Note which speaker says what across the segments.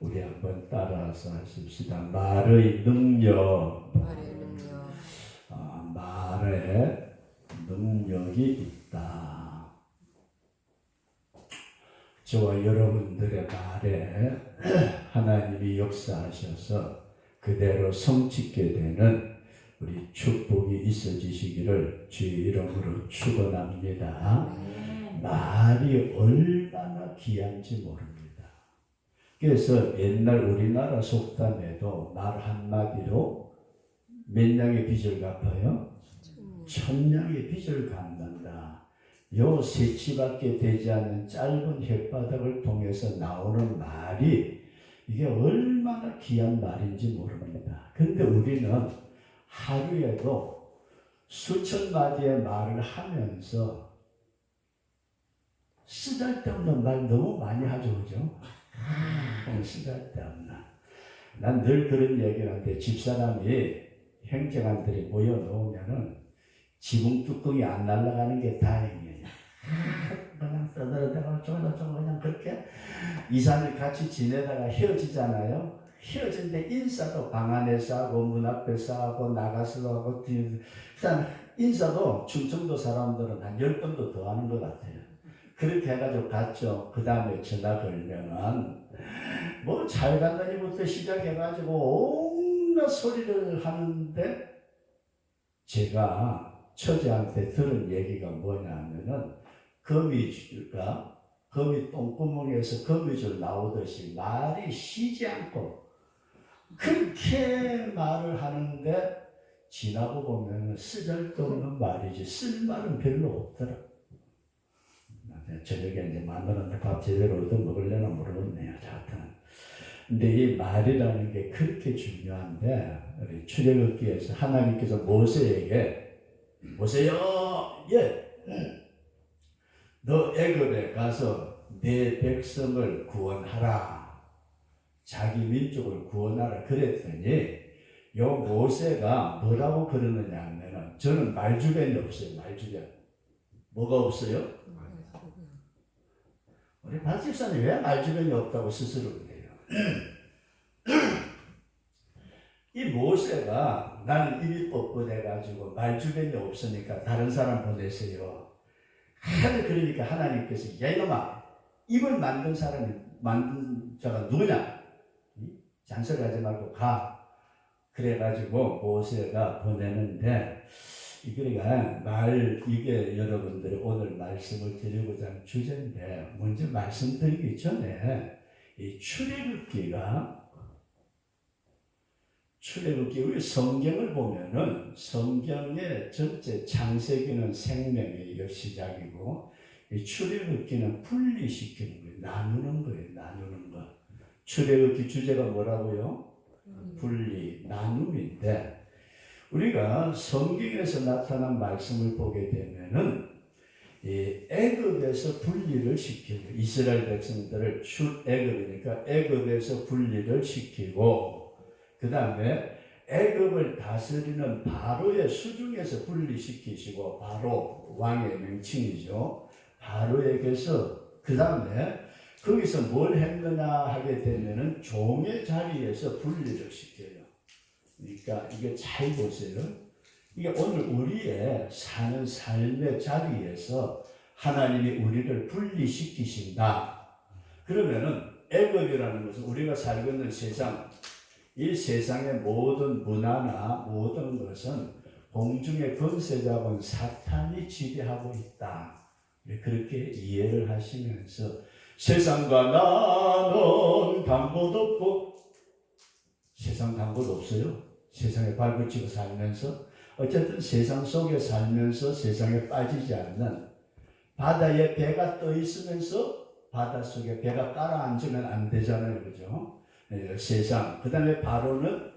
Speaker 1: 우리 한번 따라서 하십시다. 말의 능력. 말에 능력이 있다. 저와 여러분들의 말에 하나님이 역사하셔서 그대로 성취게 되는 우리 축복이 있어지시기를 주의 이름으로 축원합니다. 말이 얼마나 귀한지 모릅니다. 그래서 옛날 우리나라 속담에도 말 한마디로 몇 냥의 빚을 갚아요? 1000냥의 빚을 갚는다. 요 세치밖에 되지 않는 짧은 혓바닥을 통해서 나오는 말이 이게 얼마나 귀한 말인지 모릅니다. 근데 우리는 하루에도 수천 마디의 말을 하면서 쓰잘데없는 말 너무 많이 하죠, 그죠? 쓰잘데없는. 난 늘 그런 얘기를 하는데 집사람이 행정안들이 모여놓으면은 지붕 뚜껑이 안 날아가는 게 다행이에요. 그냥 떠들어대고 저거 그냥 그렇게 2, 3일 같이 지내다가 헤어지잖아요. 헤어진데 인사도 방 안에서 하고 문 앞에서 하고 나가서 하고 일단 인사도 충청도 사람들은 한 10번도 더 하는 것 같아요. 그렇게 해가지고 갔죠. 그 다음에 전화 걸면은 뭐 잘 간다니부터 시작해가지고 온갖 소리를 하는데 제가 처제한테 들은 얘기가 뭐냐면은 거미 똥구멍에서 거미줄 나오듯이 말이 쉬지 않고 그렇게 말을 하는데 지나고 보면 쓰잘데없는 말이지 쓸 말은 별로 없더라. 저녁에 이제 마누라한테 밥 제대로 얻어 먹으려나 모르겠네요. 하여튼. 근데 이 말이라는 게 그렇게 중요한데 우리 출애굽기에서 하나님께서 모세에게 모세여, 너 애굽에 가서 내 백성을 구원하라. 자기 민족을 구원하라 그랬더니 요 모세가 뭐라고 그러느냐 하면은 저는 말주변이 없어요. 말주변. 뭐가 없어요? 우리 박 집사님 왜 말주변이 없다고 스스로 그래요? 이 모세가 나는 입이 뻣뻣해가지고 말주변이 없으니까 다른 사람 보내세요. 그러니까 하나님께서 야 이놈아 입을 만든 자가 누구냐? 잔소리하지 말고 가. 그래가지고 모세가 보내는데 그러니까 이게 여러분들이 오늘 말씀을 드리고자 하는 주제인데 먼저 말씀드리기 전에 이 출애굽기가 우리 성경을 보면은 성경의 전체 창세기는 생명의 이거 시작이고 이 출애굽기는 분리시키는 거예요. 나누는 거. 출애굽기 주제가 뭐라고요? 분리, 나눔인데 우리가 성경에서 나타난 말씀을 보게 되면은 이 애굽에서 분리를 시키고 이스라엘 백성들을 출애굽이니까 애굽에서 분리를 시키고 그 다음에 애굽을 다스리는 바로의 수중에서 분리시키시고 바로 왕의 명칭이죠. 바로에게서 그 다음에 거기서 뭘 했느냐 하게 되면은 종의 자리에서 분리를 시켜요. 그러니까 이게 잘 보세요. 이게 오늘 우리의 사는 삶의 자리에서 하나님이 우리를 분리시키신다. 그러면은 애굽이라는 것은 우리가 살고 있는 세상, 이 세상의 모든 문화나 모든 것은 공중의 권세자본 사탄이 지배하고 있다. 그렇게 이해를 하시면서 세상과 나는 방법 없고 세상 방법 없어요. 세상에 발붙이고 살면서 어쨌든 세상 속에 살면서 세상에 빠지지 않는 바다에 배가 떠 있으면서 바다 속에 배가 깔아앉으면 안 되잖아요. 그죠? 세상. 그 다음에 바로는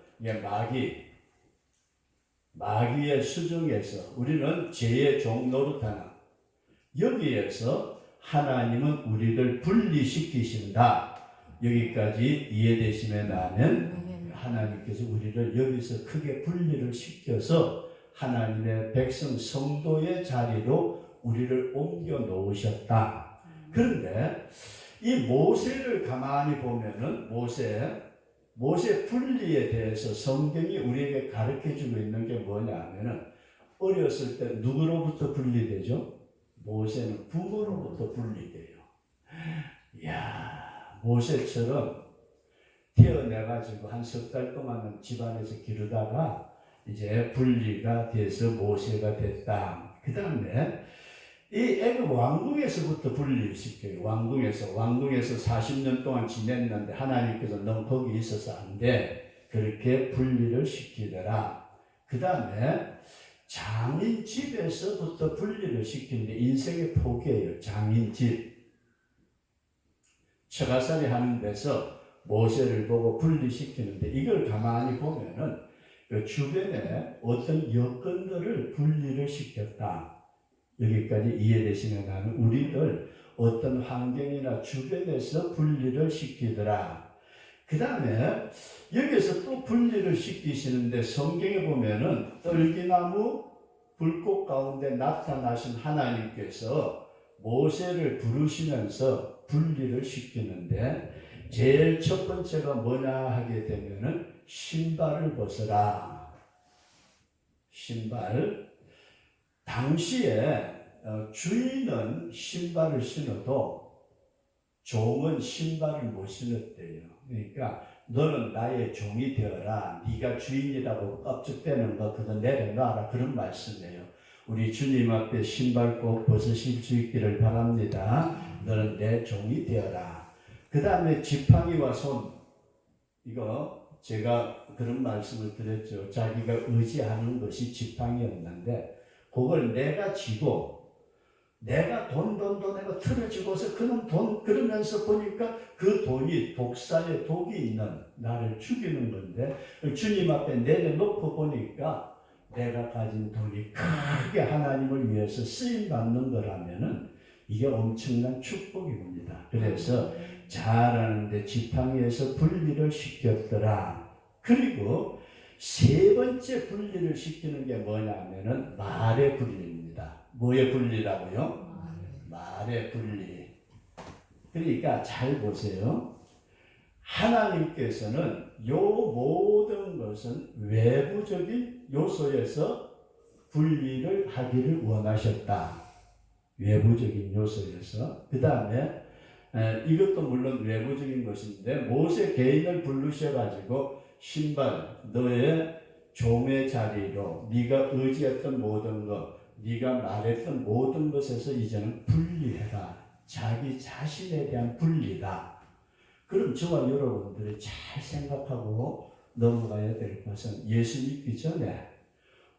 Speaker 1: 마귀의 수중에서 우리는 죄의 종 노릇하는 여기에서 하나님은 우리를 분리시키신다. 여기까지 이해되시면 나면 하나님께서 우리를 여기서 크게 분리를 시켜서 하나님의 백성 성도의 자리로 우리를 옮겨 놓으셨다. 그런데 이 모세를 가만히 보면은 모세 분리에 대해서 성경이 우리에게 가르쳐주고 있는 게 뭐냐면은 어렸을 때 누구로부터 분리되죠? 모세는 부모로부터 분리돼요. 이야, 모세처럼 태어나가지고 한 석 달 동안은 집안에서 기르다가 이제 분리가 돼서 모세가 됐다. 그 다음에 이 애굽 왕궁에서부터 분리를 시켜요. 왕궁에서 40년 동안 지냈는데 하나님께서 넌 거기 있어서 안 돼. 그렇게 분리를 시키더라. 그 다음에 장인 집에서부터 분리를 시키는데 인생의 포기예요. 장인 집. 처가살이 하는 데서 모세를 보고 분리시키는데 이걸 가만히 보면은 그 주변에 어떤 여건들을 분리를 시켰다. 여기까지 이해되시면 나는 우리들 어떤 환경이나 주변에서 분리를 시키더라. 그 다음에 여기서 또 분리를 시키시는데 성경에 보면은 떨기나무 불꽃 가운데 나타나신 하나님께서 모세를 부르시면서 분리를 시키는데 제일 첫 번째가 뭐냐 하게 되면은 신발을 벗어라. 신발. 당시에 주인은 신발을 신어도 종은 신발을 못 신었대요. 그러니까 너는 나의 종이 되어라. 네가 주인이라고 껍질대는 거 그거 내려놔라. 그런 말씀이에요. 우리 주님 앞에 신발 꼭 벗으실 수 있기를 바랍니다. 너는 내 종이 되어라. 그 다음에 지팡이와 손. 이거 제가 그런 말씀을 드렸죠. 자기가 의지하는 것이 지팡이였는데 그걸 내가 쥐고 내가 돈 내가 틀어지고서 그놈 돈 그러면서 보니까 그 돈이 독사의 독이 있는 나를 죽이는 건데 주님 앞에 내려놓고 보니까 내가 가진 돈이 크게 하나님을 위해서 쓰임받는 거라면은 이게 엄청난 축복입니다. 그래서 잘하는데 지팡이에서 분리를 시켰더라. 그리고 세 번째 분리를 시키는 게 뭐냐면은 말의 분리입니다. 뭐의 분리라고요? 말의 분리. 그러니까 잘 보세요. 하나님께서는 요 모든 것은 외부적인 요소에서 분리를 하기를 원하셨다. 외부적인 요소에서. 그 다음에 이것도 물론 외부적인 것인데 모세 개인을 부르셔가지고 신발 너의 종의 자리로 네가 의지했던 모든 것 네가 말했던 모든 것에서 이제는 분리해라. 자기 자신에 대한 분리다. 그럼 저와 여러분들이 잘 생각하고 넘어가야 될 것은 예수 믿기 전에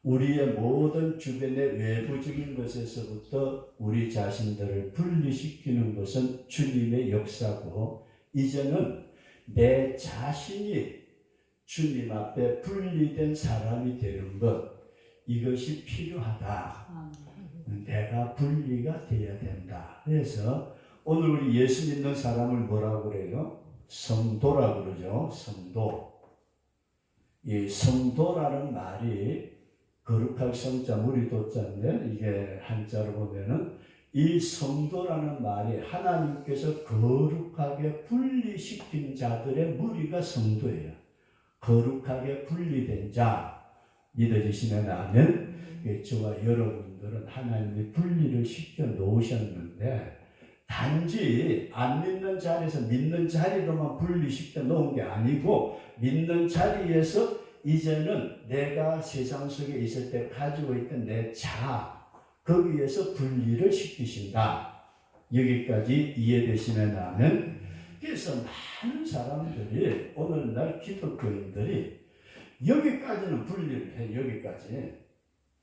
Speaker 1: 우리의 모든 주변의 외부적인 것에서부터 우리 자신들을 분리시키는 것은 주님의 역사고 이제는 내 자신이 주님 앞에 분리된 사람이 되는 것 이것이 필요하다. 내가 분리가 되어야 된다. 그래서 오늘 우리 예수 믿는 사람을 뭐라고 그래요? 성도라고 그러죠. 성도. 이 성도라는 말이 거룩할 성자 무리도자인데 이게 한자로 보면은 이 성도라는 말이 하나님께서 거룩하게 분리시킨 자들의 무리가 성도예요. 거룩하게 분리된 자 믿어지시면 아멘. 저와 여러분들은 하나님이 분리를 시켜 놓으셨는데 단지 안 믿는 자리에서 믿는 자리로만 분리시켜 놓은 게 아니고 믿는 자리에서 이제는 내가 세상 속에 있을 때 가지고 있던 내 자 거기에서 분리를 시키신다. 여기까지 이해되시면 아멘. 그래서 많은 사람들이 오늘날 기독교인들이 여기까지는 분리를 해. 여기까지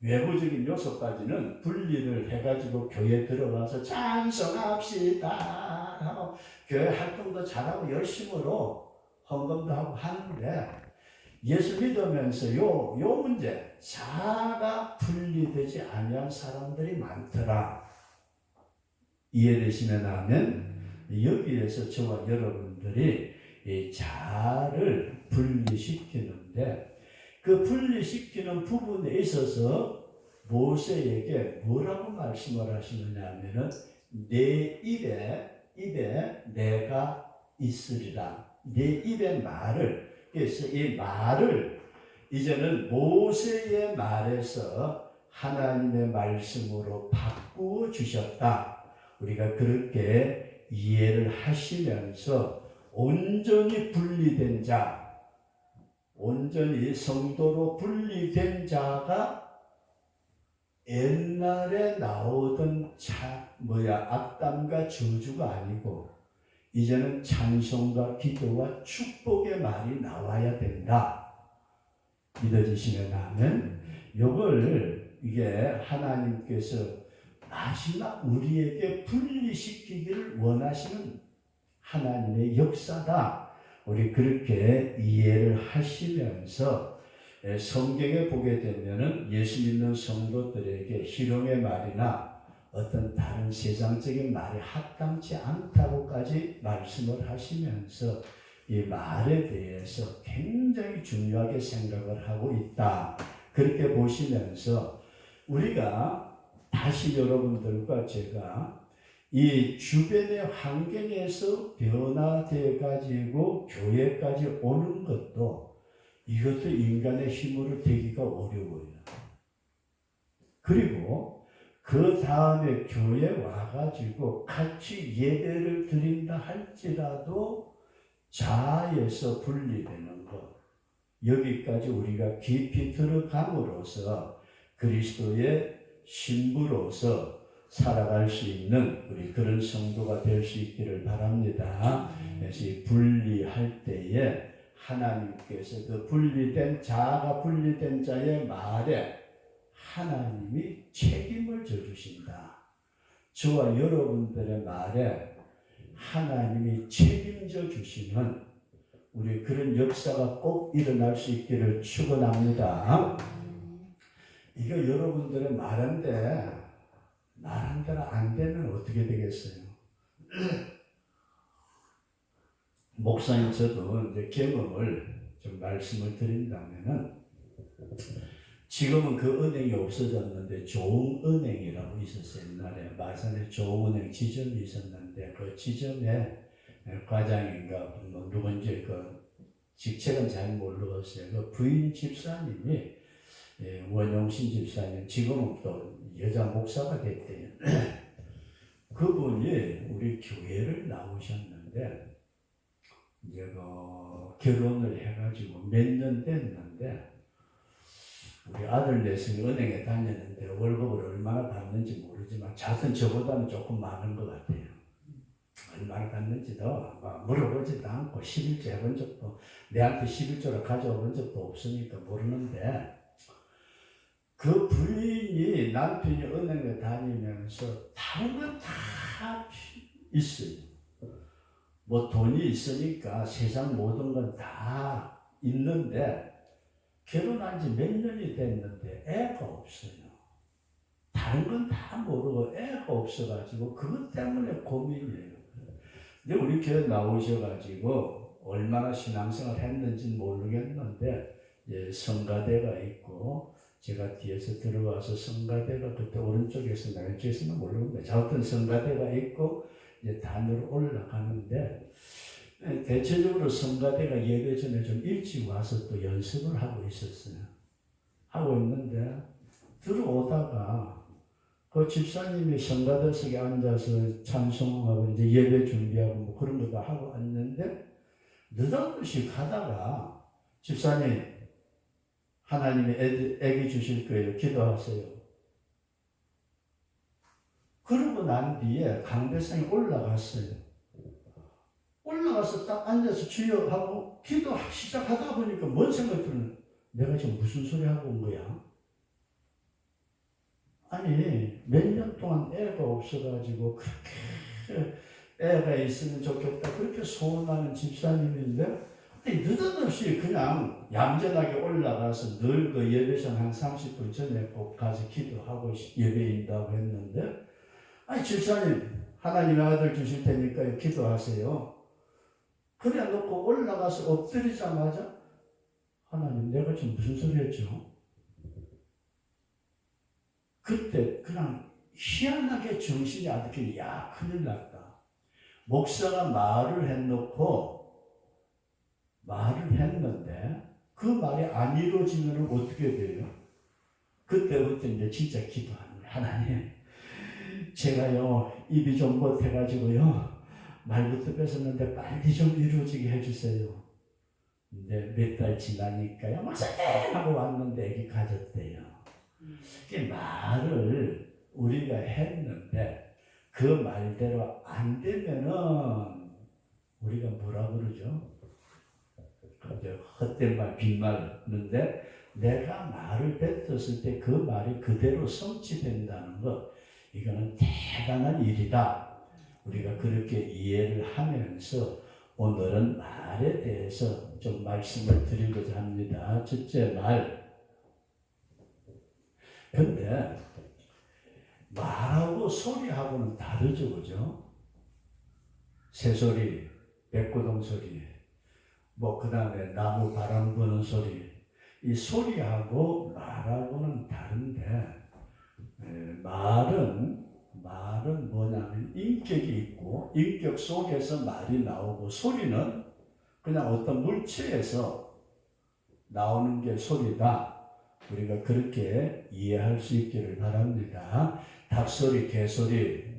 Speaker 1: 외부적인 요소까지는 분리를 해가지고 교회 들어가서 찬송합시다 하고 교회 활동도 잘하고 열심으로 헌금도 하고 하는데 예수 믿으면서 요 문제 자가 분리되지 아니한 사람들이 많더라. 이해되시면 아멘. 여기에서 저와 여러분들이 이 자를 분리시키는데 그 분리시키는 부분에 있어서 모세에게 뭐라고 말씀을 하시느냐 하면은 내 입에 입에 내가 있으리라. 내 입의 말을, 그래서 이 말을 이제는 모세의 말에서 하나님의 말씀으로 바꾸어 주셨다. 우리가 그렇게 이해를 하시면서 온전히 분리된 자, 온전히 성도로 분리된 자가 옛날에 나오던 악담과 저주가 아니고 이제는 찬송과 기도와 축복의 말이 나와야 된다. 믿어지시면 아멘. 요걸 이게 하나님께서 마지막 우리에게 분리시키기를 원하시는 하나님의 역사다. 우리 그렇게 이해를 하시면서 성경에 보게 되면은 예수 믿는 성도들에게 희롱의 말이나 어떤 다른 세상적인 말이 합당치 않다고까지 말씀을 하시면서 이 말에 대해서 굉장히 중요하게 생각을 하고 있다. 그렇게 보시면서 우리가 다시 여러분들과 제가 이 주변의 환경에서 변화되어 가지고 교회까지 오는 것도 이것도 인간의 힘으로 되기가 어려워요. 그리고 그 다음에 교회 와가지고 같이 예배를 드린다 할지라도 자아에서 분리되는 것, 여기까지 우리가 깊이 들어감으로써 그리스도의 신부로서 살아갈 수 있는 우리 그런 성도가 될 수 있기를 바랍니다. 그래서 분리할 때에 하나님께서 그 분리된 자아가 분리된 자의 말에 하나님이 책임을 져주신다. 저와 여러분들의 말에 하나님이 책임져 주시는 우리 그런 역사가 꼭 일어날 수 있기를 축원합니다. 이거 여러분들의 말한 대로 안 되면 어떻게 되겠어요? 목사님 저도 이제 경험을 좀 말씀을 드린다면은 지금은 그 은행이 없어졌는데 조흥은행이라고 있었어요. 옛날에 마산에 조흥은행 지점이 있었는데 그 지점에 과장인가 뭐 누군지 그 직책은 잘 모르겠어요. 그 부인 집사님이 원용신 집사님 지금은 또 여자 목사가 됐대요. 그분이 우리 교회를 나오셨는데 이제 결혼을 해가지고 몇 년 됐는데 우리 아들 넷이 은행에 다녔는데 월급을 얼마나 받는지 모르지만 자든 저보다는 조금 많은 것 같아요. 얼마나 받는지도 물어보지도 않고 11조 해본 적도 내한테 11조를 가져온 적도 없으니까 모르는데 그 부인이 남편이 은행에 다니면서 다른 건 다 있어요. 뭐 돈이 있으니까 세상 모든 건 다 있는데 결혼한 지 몇 년이 됐는데 애가 없어요. 다른 건 다 모르고 애가 없어가지고 그것 때문에 고민이에요. 근데 우리 교회 나오셔가지고 얼마나 신앙생활 했는지는 모르겠는데 성가대가 있고 제가 뒤에서 들어와서 성가대가 그때 오른쪽에서 왼쪽에서는 모르는데 저 어떤 성가대가 있고 이제 단으로 올라가는데 대체적으로 성가대가 예배 전에 좀 일찍 와서 또 연습을 하고 있었어요. 하고 있는데 들어오다가 그 집사님이 성가대석에 앉아서 찬송하고 이제 예배 준비하고 뭐 그런 것도 하고 왔는데 느닷없이 가다가 집사님 하나님이 애기 주실 거예요. 기도하세요. 그러고 난 뒤에 강대상에 올라갔어요. 올라가서 딱 앉아서 주여 하고 기도 시작하다 보니까 뭔 생각이 드는 내가 지금 무슨 소리 하고 온 거야? 아니 몇 년 동안 애가 없어가지고 그렇게 애가 있으면 좋겠다 그렇게 소원하는 집사님인데 느닷없이 그냥 얌전하게 올라가서 늘 그 예배선 한 30분 전에 꼭 가서 기도하고 예배인다고 했는데 아니 집사님 하나님의 아들 주실 테니까 기도하세요. 그래 놓고 올라가서 엎드리자마자 하나님 내가 지금 무슨 소리 했죠? 그때 그냥 희한하게 정신이 아득해 야 큰일 났다. 목사가 말을 했는데 그 말이 안 이루어지면 어떻게 돼요? 그때부터 이제 진짜 기도합니다. 하나님, 제가요 입이 좀 못해가지고요 말부터 뺏었는데 빨리 좀 이루어지게 해주세요. 근데 몇 달 지나니까요 목사님 하고 왔는데 애기 가졌대요. 그 말을 우리가 했는데 그 말대로 안 되면은 우리가 뭐라 그러죠? 헛된 말, 빈말인데 내가 말을 뱉었을 때 그 말이 그대로 성취된다는 것, 이거는 대단한 일이다. 우리가 그렇게 이해를 하면서 오늘은 말에 대해서 좀 말씀을 드리고자 합니다. 첫째 말. 근데 말하고 소리하고는 다르죠, 그죠? 새소리, 백고동 소리, 그 다음에 나무 바람 부는 소리, 이 소리하고 말하고는 다른데, 말은 뭐냐면 인격이 있고 인격 속에서 말이 나오고, 소리는 그냥 어떤 물체에서 나오는 게 소리다. 우리가 그렇게 이해할 수 있기를 바랍니다. 닭소리, 개소리,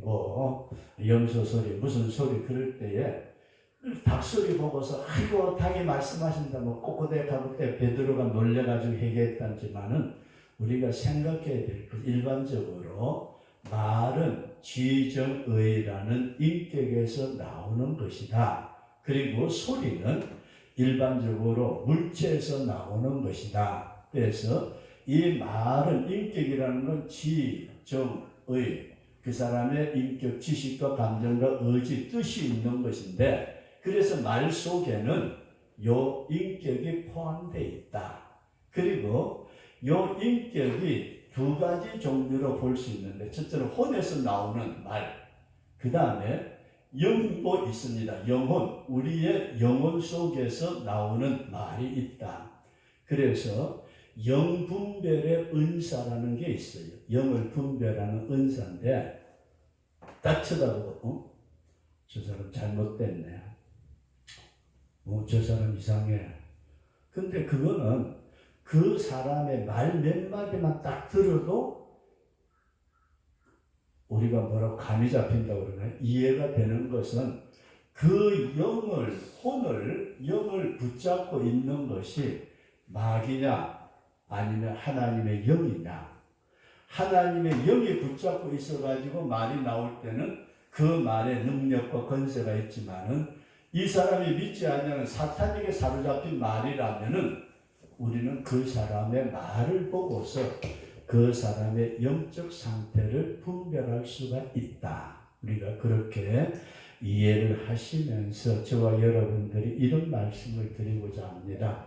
Speaker 1: 염소소리, 무슨 소리 그럴 때에 닭소리 보고서 아이고 닭이 말씀하신다 꼬꼬대하고 때 베드로가 놀래가지고 회개했다지만은 우리가 생각해야 될 것, 일반적으로 말은 지정의라는 인격에서 나오는 것이다. 그리고 소리는 일반적으로 물체에서 나오는 것이다. 그래서 이 말은, 인격이라는 건 지정의, 그 사람의 인격, 지식과 감정과 의지, 뜻이 있는 것인데, 그래서 말 속에는 요 인격이 포함되어 있다. 그리고 요 인격이 두 가지 종류로 볼 수 있는데, 첫째로 혼에서 나오는 말, 그 다음에 영도 있습니다. 영혼, 우리의 영혼 속에서 나오는 말이 있다. 그래서 영분별의 은사라는 게 있어요. 영을 분별하는 은사인데, 딱 쳐다보고 저 사람 잘못됐네, 저 사람 이상해. 근데 그거는 그 사람의 말 몇 마디만 딱 들어도 우리가 뭐라고 감이 잡힌다고 그러나 이해가 되는 것은 그 영을 붙잡고 있는 것이 마귀냐 아니면 하나님의 영이냐. 하나님의 영이 붙잡고 있어가지고 말이 나올 때는 그 말에 능력과 권세가 있지만은, 이 사람이 믿지 않는 사탄에게 사로잡힌 말이라면은 우리는 그 사람의 말을 보고서 그 사람의 영적 상태를 분별할 수가 있다. 우리가 그렇게 이해를 하시면서 저와 여러분들이 이런 말씀을 드리고자 합니다.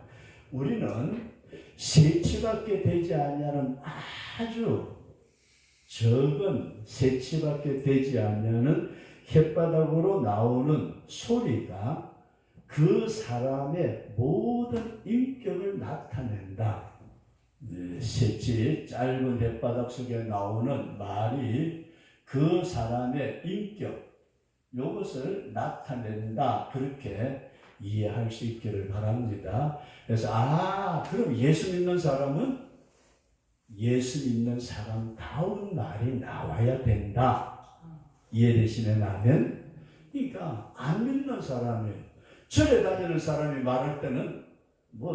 Speaker 1: 우리는 세치밖에 되지 않냐는 아주 적은, 세치밖에 되지 않냐는 혓바닥으로 나오는 소리가 그 사람의 모든 인격을 나타낸다. 세치, 짧은 혓바닥 속에 나오는 말이 그 사람의 인격, 이것을 나타낸다. 그렇게 이해할 수 있기를 바랍니다. 그래서 그럼 예수 믿는 사람은 예수 믿는 사람다운 말이 나와야 된다. 이해되시면 아멘? 그러니까 안 믿는 사람이, 절에 다니는 사람이 말할 때는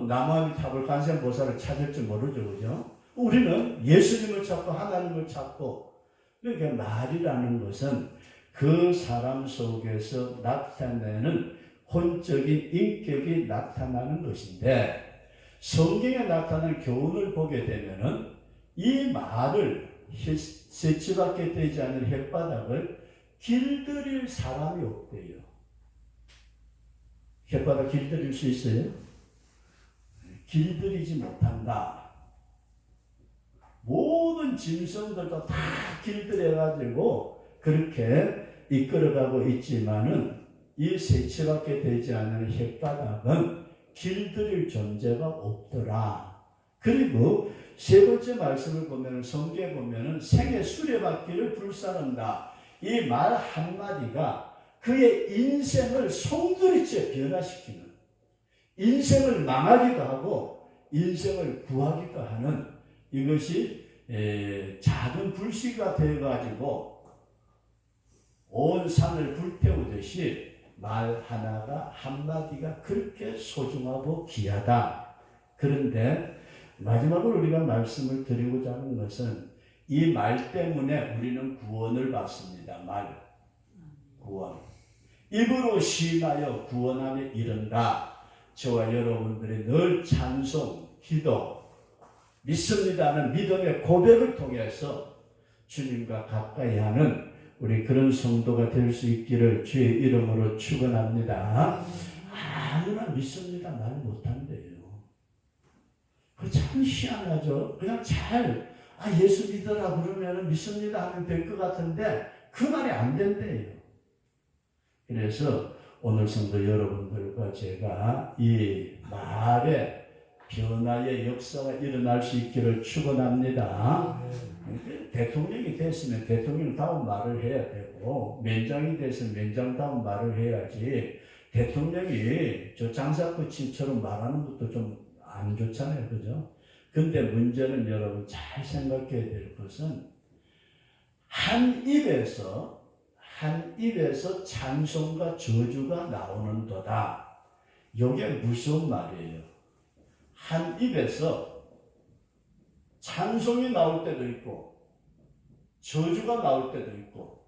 Speaker 1: 나만이 잡을 관세음보살을 찾을지 모르죠, 그죠? 우리는 예수님을 찾고 하나님을 찾고, 그러니까 말이라는 것은 그 사람 속에서 나타내는 혼적인 인격이 나타나는 것인데, 성경에 나타나는 교훈을 보게 되면은 이 말을, 세치밖에 되지 않는 혓바닥을 길들일 사람이 없대요. 혓바닥 길들일 수 있어요? 길들이지 못한다. 모든 짐승들도 다 길들여가지고 그렇게 이끌어가고 있지만은 이 세치밖에 되지 않는 혓바닥은 길들일 존재가 없더라. 그리고 세 번째 말씀을 보면, 성경에 보면은 생의 수레바퀴를 불사른다. 이 말 한마디가 그의 인생을 송두리째 변화시키는, 인생을 망하기도 하고 인생을 구하기도 하는 이것이 작은 불씨가 되어가지고 온 산을 불태우듯이 말 하나가 한마디가 그렇게 소중하고 귀하다. 그런데 마지막으로 우리가 말씀을 드리고자 하는 것은 이 말 때문에 우리는 구원을 받습니다. 말, 구원. 입으로 시인하여 구원함에 이른다. 저와 여러분들이 늘 찬송, 기도, 믿습니다는 믿음의 고백을 통해서 주님과 가까이 하는 우리 그런 성도가 될 수 있기를 주의 이름으로 축원합니다. 아무나 믿습니다 말 못한대요. 그 참 희한하죠. 그냥 잘 예수 믿어라 그러면 믿습니다 하면 될 것 같은데 그 말이 안 된대요. 그래서 오늘 성도 여러분들과 제가 이 말의 변화의 역사가 일어날 수 있기를 축원합니다. 대통령이 됐으면 대통령다운 말을 해야 되고 면장이 됐으면 면장다운 말을 해야지 대통령이 저 장사꾼처럼 말하는 것도 좀 안 좋잖아요. 그죠? 근데 문제는 여러분 잘 생각해야 될 것은 한 입에서 찬송과 저주가 나오는도다. 이게 무슨 말이에요? 한 입에서 찬송이 나올 때도 있고 저주가 나올 때도 있고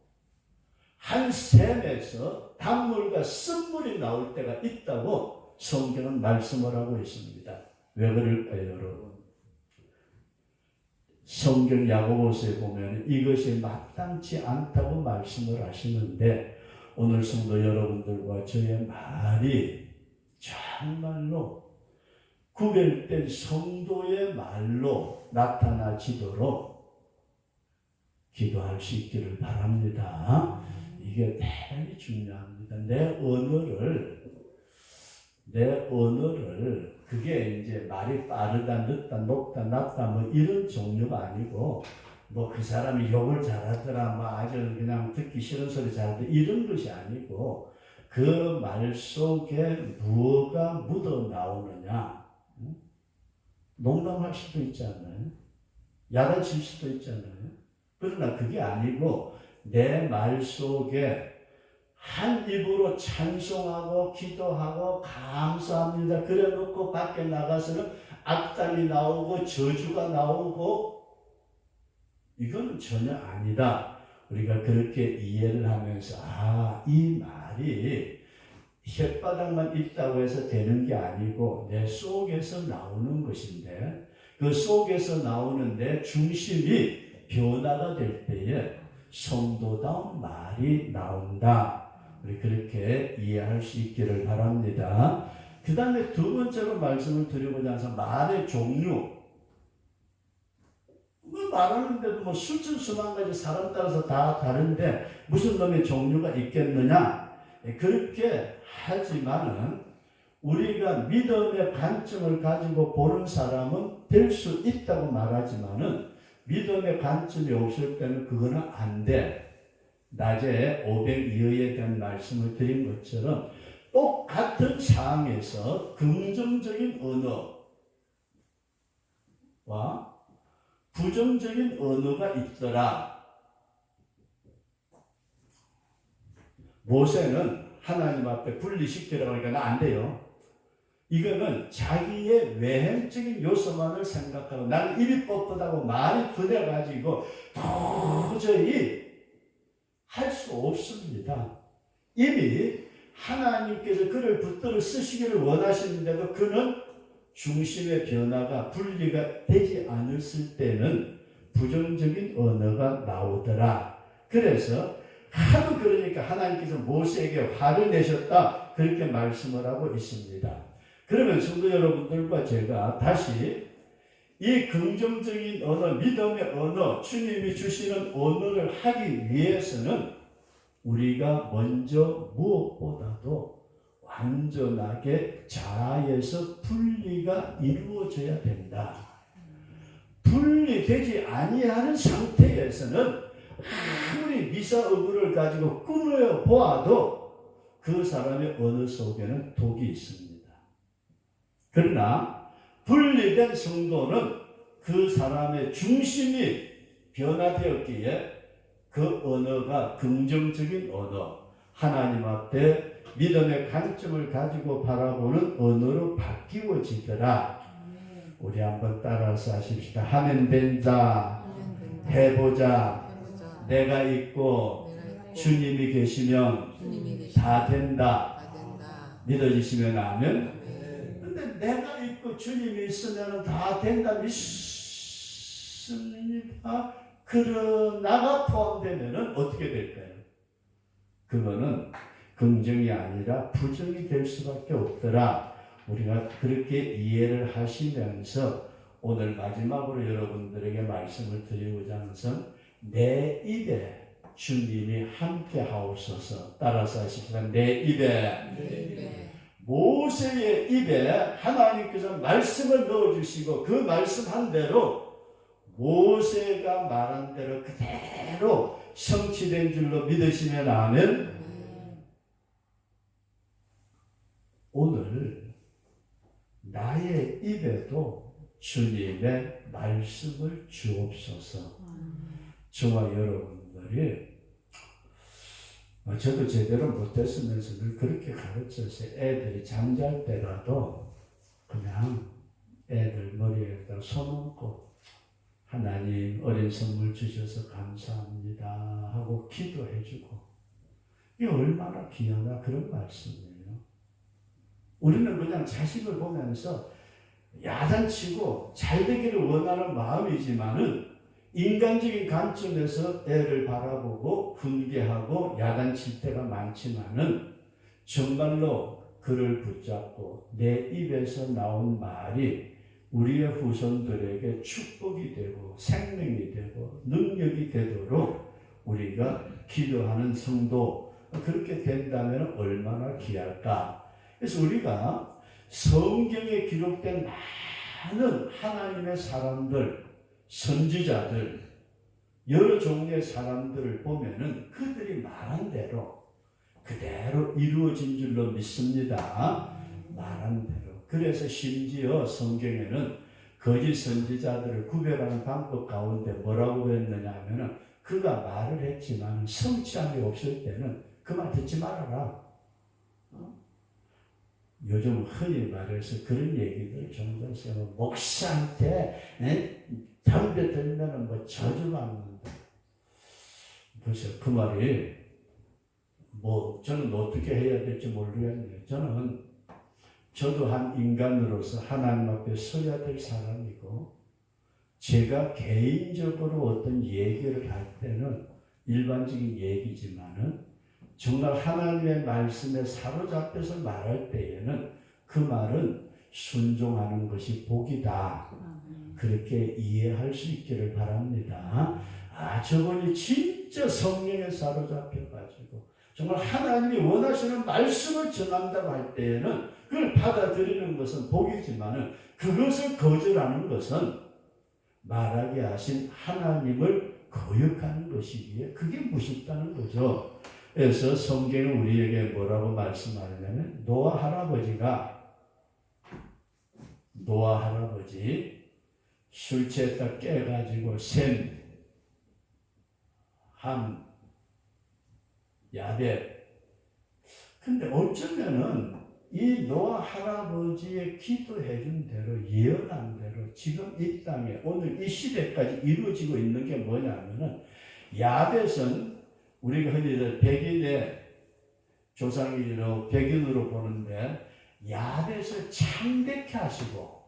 Speaker 1: 한 샘에서 단물과 쓴물이 나올 때가 있다고 성경은 말씀을 하고 있습니다. 왜 그럴까요, 여러분? 성경 야고보서에 보면 이것이 마땅치 않다고 말씀을 하시는데 오늘 성도 여러분들과 저의 말이 정말로 구별된 성도의 말로 나타나지도록 기도할 수 있기를 바랍니다. 이게 대단히 중요합니다. 내 언어를 그게 이제 말이 빠르다, 늦다, 높다, 낮다 뭐 이런 종류가 아니고 뭐 그 사람이 욕을 잘하더라, 뭐 아주 그냥 듣기 싫은 소리 잘하더라 이런 것이 아니고 그 말 속에 무엇가 묻어 나오느냐. 농담할 수도 있잖아요. 야단칠 수도 있잖아요. 그러나 그게 아니고 내 말 속에 한 입으로 찬송하고 기도하고 감사합니다 그래 놓고 밖에 나가서는 악담이 나오고 저주가 나오고 이거는 전혀 아니다. 우리가 그렇게 이해를 하면서 이 말이 혓바닥만 있다고 해서 되는 게 아니고 내 속에서 나오는 것인데 그 속에서 나오는 내 중심이 변화가 될 때에 성도다운 말이 나온다. 우리 그렇게 이해할 수 있기를 바랍니다. 그 다음에 두 번째로 말씀을 드리고자 해서 말의 종류. 말하는데도 뭐 수천 수만 가지 사람 따라서 다 다른데 무슨 놈의 종류가 있겠느냐? 그렇게 하지만은 우리가 믿음의 관점을 가지고 보는 사람은 될 수 있다고 말하지만은 믿음의 관점이 없을 때는 그거는 안 돼. 낮에 502호에 대한 말씀을 드린 것처럼 똑같은 상황에서 긍정적인 언어와 부정적인 언어가 있더라. 모세는 하나님 앞에 분리시키라고 하니까 안 돼요. 이거는 자기의 외형적인 요소만을 생각하고 나는 입이 뻣뻣하고 말이 그래가지고 도저히 할 수 없습니다. 이미 하나님께서 그를 붙들어 쓰시기를 원하시는데도 그는 중심의 변화가 분리가 되지 않았을 때는 부정적인 언어가 나오더라. 그래서 하도 그러니까 하나님께서 모세에게 화를 내셨다 그렇게 말씀을 하고 있습니다. 그러면 성도 여러분들과 제가 다시 이 긍정적인 언어, 믿음의 언어, 주님이 주시는 언어를 하기 위해서는 우리가 먼저 무엇보다도 완전하게 자아에서 분리가 이루어져야 된다. 분리되지 아니하는 상태에서는 아무리 미사의구를 가지고 꾸며 보아도 그 사람의 언어 속에는 독이 있습니다. 그러나 분리된 성도는 그 사람의 중심이 변화되었기에 그 언어가 긍정적인 언어, 하나님 앞에 믿음의 관점을 가지고 바라보는 언어로 바뀌어지더라. 우리 한번 따라서 하십시다. 하면 된다. 해보자. 내가 있고 주님이 계시면 다 된다. 믿어지시면 아멘. 근데 내가 있고 주님이 있으면 다 된다 믿습니다. 그러나가 포함되면 어떻게 될까요? 그거는 긍정이 아니라 부정이 될 수밖에 없더라. 우리가 그렇게 이해를 하시면서 오늘 마지막으로 여러분들에게 말씀을 드리고자 하는 것은 내 입에 주님이 함께 하옵소서. 따라서 하십시다. 내 입에. 모세의 입에 하나님께서 말씀을 넣어주시고 그 말씀한 대로 모세가 말한 대로 그대로 성취된 줄로 믿으시면 아멘. 오늘 나의 입에도 주님의 말씀을 주옵소서. 저와 여러분들이 저도 제대로 못했으면서 늘 그렇게 가르쳤어요. 애들이 잠잘 때라도 그냥 애들 머리에다 손 얹고 하나님 어린 선물 주셔서 감사합니다 하고 기도해주고, 이게 얼마나 귀하나 그런 말씀이에요. 우리는 그냥 자식을 보면서 야단치고 잘 되기를 원하는 마음이지만은 인간적인 관점에서 애를 바라보고 훈계하고 야단칠 때가 많지만은 정말로 그를 붙잡고 내 입에서 나온 말이 우리의 후손들에게 축복이 되고 생명이 되고 능력이 되도록 우리가 기도하는 성도, 그렇게 된다면 얼마나 귀할까. 그래서 우리가 성경에 기록된 많은 하나님의 사람들, 선지자들, 여러 종류의 사람들을 보면은 그들이 말한 대로 그대로 이루어진 줄로 믿습니다. 말한 대로. 그래서 심지어 성경에는 거짓 선지자들을 구별하는 방법 가운데 뭐라고 했느냐 하면은 그가 말을 했지만 성취함이 없을 때는 그 말 듣지 말아라. 요즘 흔히 말해서 그런 얘기들 종종 쓰면 목사한테 담배 들면은 뭐 저주 받는다. 글쎄 그 말이 뭐 저는 어떻게 해야 될지 모르겠네요. 저도 한 인간으로서 하나님 앞에 서야 될 사람이고, 제가 개인적으로 어떤 얘기를 할 때는 일반적인 얘기지만은 정말 하나님의 말씀에 사로잡혀서 말할 때에는 그 말은 순종하는 것이 복이다. 그렇게 이해할 수 있기를 바랍니다. 저분이 진짜 성령에 사로잡혀가지고 정말 하나님이 원하시는 말씀을 전한다고 할 때에는 그걸 받아들이는 것은 복이지만은 그것을 거절하는 것은 말하게 하신 하나님을 거역하는 것이기에 그게 무섭다는 거죠. 그래서 성경은 우리에게 뭐라고 말씀하느냐면 노아 할아버지 술 취했다 깨가지고 셈, 함, 야벳. 근데 어쩌면은 이 노아 할아버지의 기도해준 대로 예언한 대로 지금 이 땅에 오늘 이 시대까지 이루어지고 있는 게 뭐냐면은 야벳은 우리가 흔히들 백인의 조상이로 백인으로 보는데 야벳을 창대케 하시고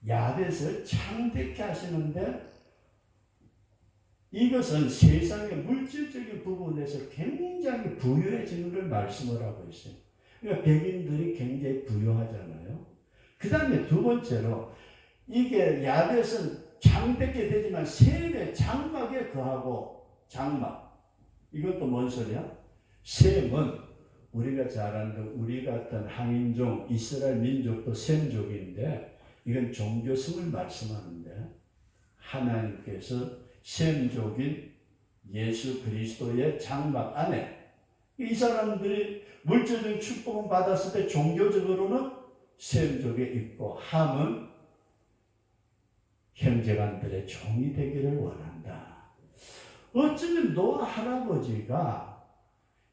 Speaker 1: 야벳을 창대케 하시는데 이것은 세상의 물질적인 부분에서 굉장히 부유해지는 걸 말씀을 하고 있어요. 그러니까 백인들이 굉장히 부유하잖아요. 그 다음에 두 번째로 이게 야벳은 창대케 되지만 셈의 장막에 거하고 장막. 이것도 뭔 소리야? 셈은 우리가 잘 아는 우리 같은 항인종 이스라엘 민족도 셈족인데 이건 종교성을 말씀하는데 하나님께서 셈족인 예수 그리스도의 장막 안에 이 사람들이 물질적인 축복은 받았을 때 종교적으로는 셈족에 있고 함은 형제간들의 종이 되기를 원한다. 어쩌면 노아 할아버지가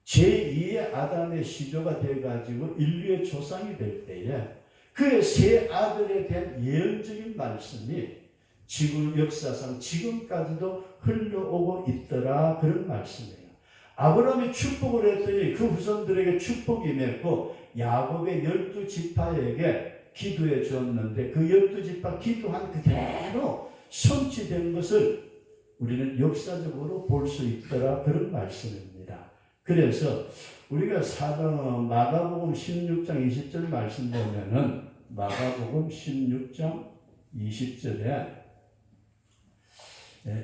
Speaker 1: 제2의 아담의 시조가 돼가지고 인류의 조상이 될 때에 그의 세 아들에 대한 예언적인 말씀이 지구 역사상 지금까지도 흘러오고 있더라. 그런 말씀이에요. 아브라함이 축복을 했더니 그 후손들에게 축복이 임했고 야곱의 12지파에게 기도해 주었는데 그 12지파 기도한 그대로 성취된 것을 우리는 역사적으로 볼 수 있더라. 그런 말씀입니다. 그래서 우리가 마가복음 16장 20절 말씀 보면은 마가복음 16장 20절에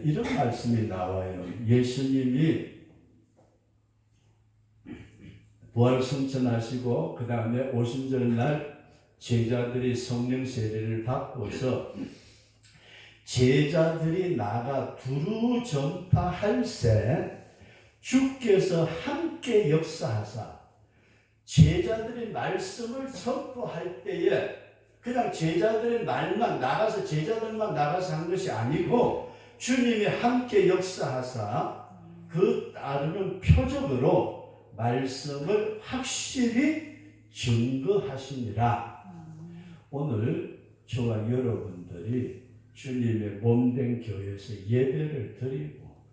Speaker 1: 이런 말씀이 나와요. 예수님이 부활승천하시고 그 다음에 오순절날 제자들이 성령 세례를 받고서 제자들이 나가 두루 전파할세 주께서 함께 역사하사 제자들이 말씀을 선포할 때에 그냥 제자들의 말만 나가서 제자들만 나가서 한 것이 아니고 주님이 함께 역사하사 그 따르는 표적으로 말씀을 확실히 증거하시니라. 오늘 저와 여러분들이 주님의 몸된 교회에서 예배를 드리고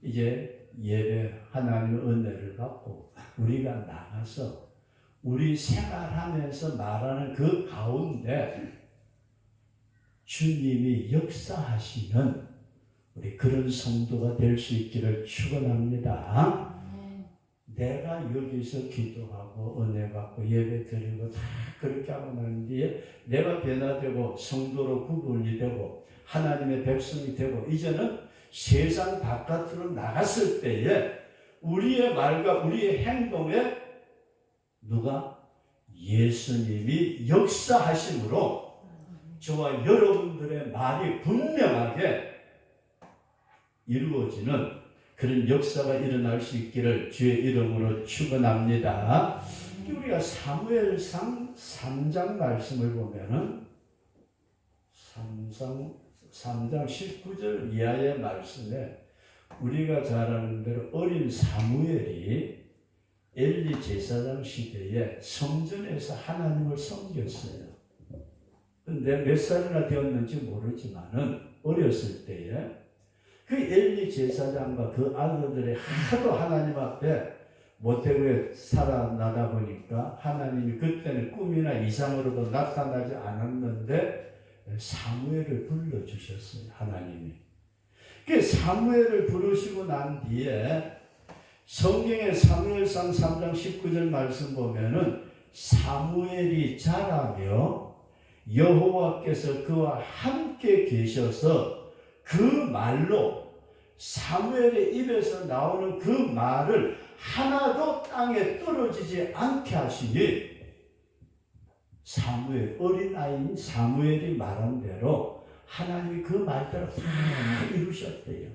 Speaker 1: 이제 예배 하나님의 은혜를 받고 우리가 나가서 우리 생활하면서 말하는 그 가운데 주님이 역사하시는 우리 그런 성도가 될 수 있기를 축원합니다. 내가 여기서 기도하고 은혜 받고 예배 드리고 다 그렇게 하고 난 뒤에 내가 변화되고 성도로 구분이 되고 하나님의 백성이 되고 이제는 세상 바깥으로 나갔을 때에 우리의 말과 우리의 행동에 누가? 예수님이 역사하심으로 저와 여러분들의 말이 분명하게 이루어지는 그런 역사가 일어날 수 있기를 주의 이름으로 축원합니다. 우리가 사무엘상 3장 말씀을 보면은 3장 19절 이하의 말씀에 우리가 잘 아는 대로 어린 사무엘이 엘리 제사장 시대에 성전에서 하나님을 섬겼어요. 근데 몇 살이나 되었는지 모르지만은 어렸을 때에 그 엘리 제사장과 그 아들들이 하도 하나님 앞에 모태고에 살아나다 보니까 하나님이 그때는 꿈이나 이상으로도 나타나지 않았는데 사무엘을 불러주셨어요. 하나님이. 그 사무엘을 부르시고 난 뒤에 성경의 사무엘상 3장 19절 말씀 보면은 사무엘이 자라며 여호와께서 그와 함께 계셔서 그 말로 사무엘의 입에서 나오는 그 말을 하나도 땅에 떨어지지 않게 하시니 사무엘 어린아이인 사무엘이 말한 대로 하나님이 그 말대로 다 이루셨대요.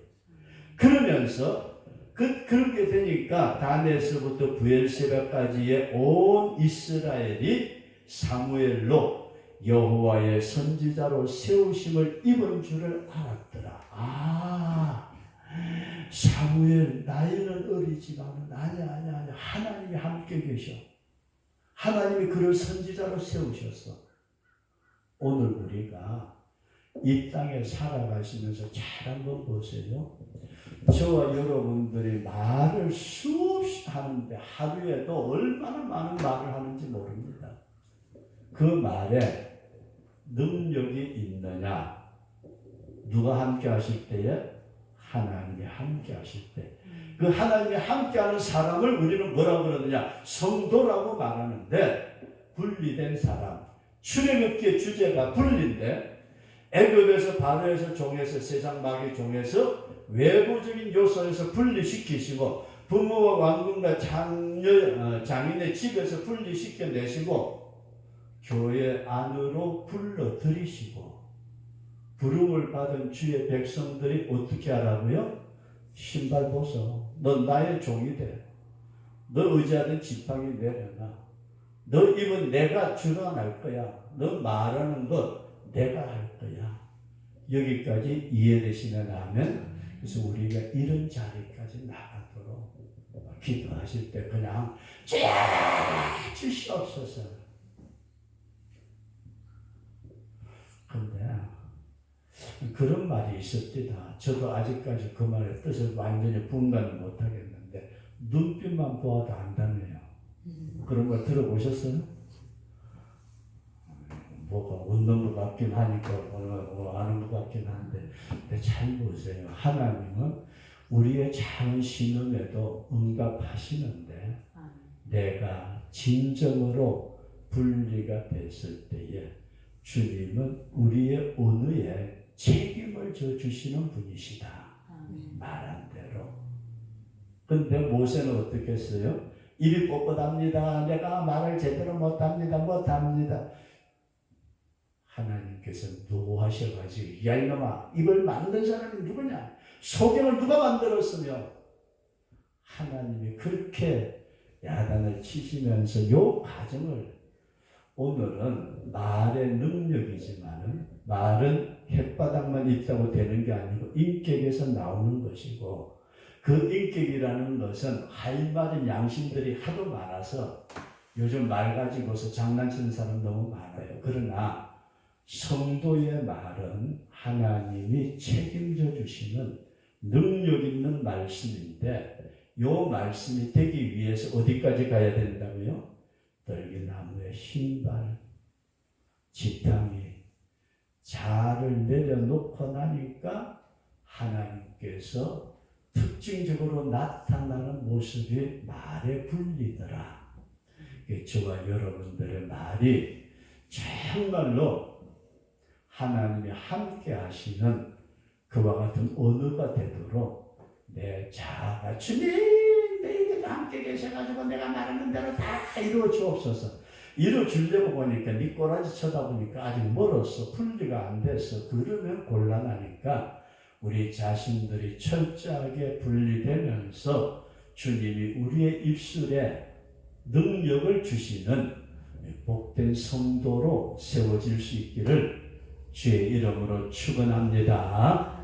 Speaker 1: 그러면서 그렇게 되니까 다넷에서부터 부엘세바까지의 온 이스라엘이 사무엘로 여호와의 선지자로 세우심을 입은 줄을 알았더라. 사무엘 나이는 어리지만 아니야 하나님이 함께 계셔. 하나님이 그를 선지자로 세우셨어. 오늘 우리가 이 땅에 살아가시면서 잘 한번 보세요. 저와 여러분들이 말을 수없이 하는데 하루에도 얼마나 많은 말을 하는지 모릅니다. 그 말에 능력이 있느냐? 누가 함께 하실 때에? 하나님이 함께 하실 때. 그 하나님이 함께하는 사람을 우리는 뭐라고 그러느냐? 성도라고 말하는데 분리된 사람. 출애굽기의 주제가 분리인데 애굽에서 바로에서 종에서 세상 마귀 종에서 외부적인 요소에서 분리시키시고 부모와 왕궁과 장인의 집에서 분리시켜내시고 교회 안으로 불러들이시고 부름을 받은 주의 백성들이 어떻게 하라고요? 신발 벗어. 넌 나의 종이 돼. 너 의지하던 지팡이 내려놔. 너 입은 내가 줄어날 거야. 너 말하는 것 내가 할 거야. 여기까지 이해되시면 하면, 그래서 우리가 이런 자리까지 나가도록 기도하실 때 그냥 주시옵소서. 근데 그런 말이 있었디다. 저도 아직까지 그 말의 뜻을 완전히 분간을 못하겠는데 눈빛만 보아도 안다네요. 그런 걸 들어보셨어요? 뭐가 웃는 것 같긴 하니까 뭐 아는 것 같긴 한데, 근데 잘 보세요. 하나님은 우리의 작은 신음에도 응답하시는데, 내가 진정으로 분리가 됐을 때에 주님은 우리의 언어에 책임을 져 주시는 분이시다. 말한 대로. 근데 모세는 어떻게 했어요? 입이 뻣뻣합니다. 내가 말을 제대로 못합니다. 하나님께서 노하셔가지고, 야 이놈아, 입을 만든 사람이 누구냐? 소경을 누가 만들었으며? 하나님이 그렇게 야단을 치시면서 요 과정을, 오늘은 말의 능력이지만은 말은 햇바닥만 있다고 되는 게 아니고 인격에서 나오는 것이고, 그 인격이라는 것은 할 말인 양심들이 하도 많아서 요즘 말 가지고서 장난치는 사람 너무 많아요. 그러나 성도의 말은 하나님이 책임져 주시는 능력 있는 말씀인데, 이 말씀이 되기 위해서 어디까지 가야 된다고요? 떨기나무의 흰발, 지팡이, 자를 내려놓고 나니까 하나님께서 특징적으로 나타나는 모습이 말에 불리더라. 저와 여러분들의 말이 정말로 하나님이 함께 하시는 그와 같은 언어가 되도록 내 자아가, 주님 내게 함께 계셔가지고 내가 말하는 대로 다 이루어 주옵소서. 이루어 주려고 보니까 네 꼬라지 쳐다보니까 아직 멀었어. 분리가 안 됐어. 그러면 곤란하니까 우리 자신들이 철저하게 분리되면서 주님이 우리의 입술에 능력을 주시는 복된 성도로 세워질 수 있기를 주의 이름으로 축원합니다.